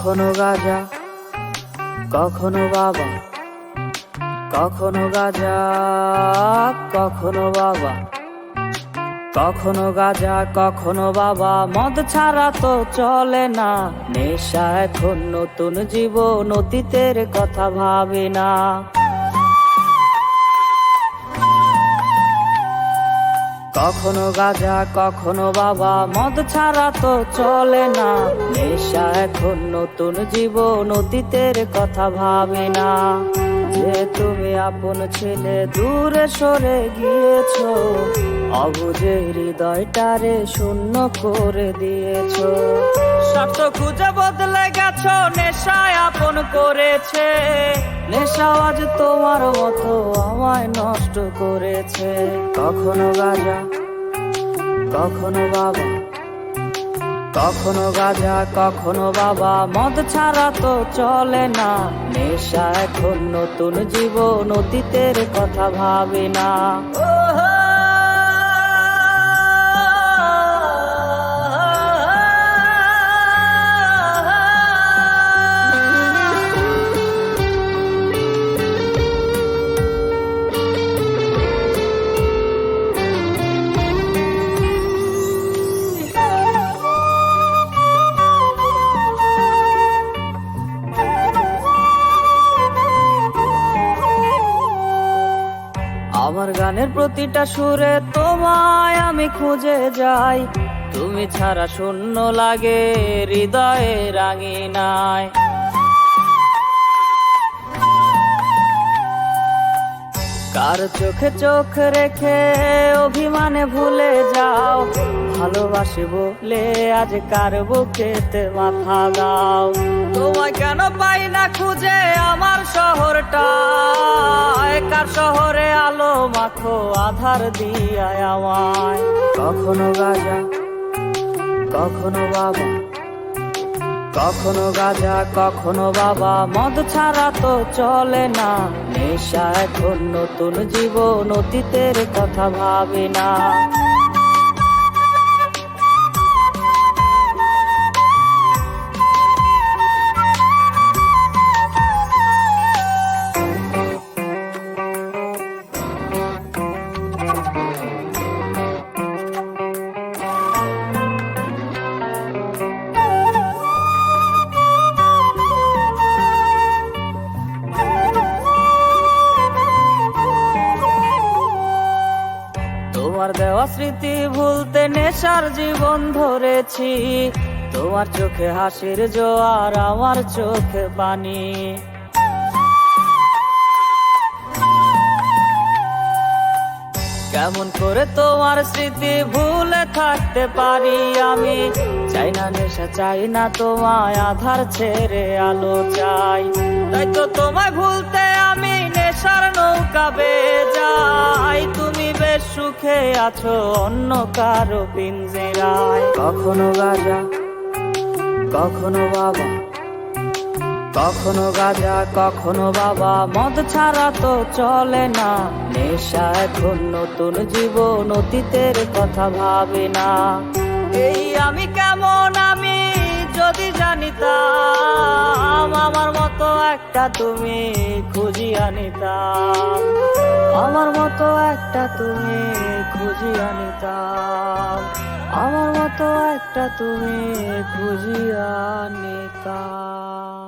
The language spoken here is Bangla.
কখনো গাঁজা, কখনো বাবা, কখনো গাঁজা, কখনো বাবা, কখনো গাঁজা, কখনো বাবা। মদ ছাড়া তো চলে না, নেশা এখন নতুন জীবন, অতীতের কথা ভাবে না। কখনো গাঁজা, কখনো বাবা, মদ ছাড়া তো চলে না, নেশা এখন নতুন জীবন, অতীতের কথা ভাবে না। যে তুমি আপন ছেলে দূরে সরে গিয়েছো, অবুঝে হৃদয়টারে শূন্য করে দিয়েছো। স্বার্থ খুঁজে বদলে গেছো, নেশায় আপন করেছে, নেশা আজ তোমার মতো আমায় নষ্ট করেছে। কখনো গাঁজা, কখনো বাবা, কখনো গাঁজা, কখনো বাবা, মদ ছাড়া তো চলে না, নেশা এখন নতুন জীবন, অতীতের কথা ভাবে না। আমার গানের প্রতিটা সুরে তোমায় আমি খুঁজে যাই, তুমি ছাড়া শূন্য লাগে হৃদয়ে রাঙিনায়। কার চোখে চোখ রেখে অভিমানে ভুলে যাও, ভালোবাসি বলে আজ কার বুকেতে মাথা দাও। তোমায় কেন পাই না খুঁজে আমার শহরটা, কার শহরে আলো মাখো আধার দিয়ায় আমায়। কখনো গাঁজা, কখনো বাবা, কখনো গাঁজা, কখনো বাবা, মদ ছাড়া তো চলে না, নেশা এখন নতুন জীবন, অতীতের কথা ভাবে না। তোমার দেওয়া স্মৃতি ভুলতে নেশার জীবন ধরেছি, তোমার চোখে হাসির জোয়ার, আমার চোখে পানি। কেমন করে তোমার স্মৃতি ভুলে থাকতে পারি আমি, চাই না নেশা, চাই না তোমায়, আধার ছেড়ে আলো চাই। তাই তো তোমায় ভুলতে আমি নেশার নৌকা বেজাই, তুমি বেশ সুখে আছো অন্য কারো পিঞ্জরায়। কখনো গাঁজা, কখনো বাবা, কখনো গাঁজা, কখনো বাবা, মদ ছাড়া তো চলে না, নেশা এখন নতুন জীবন, অতীতের কথা ভাবে না। এই আমি কেমন আমি যদি জানিতাম, আমার মতো একটা তুমি খুঁজিয়া নিতাম, আমার মতো একটা তুমি খুঁজিয়া নিতাম, আমার মতো একটা তুমি খুঁজিয়া নিতাম।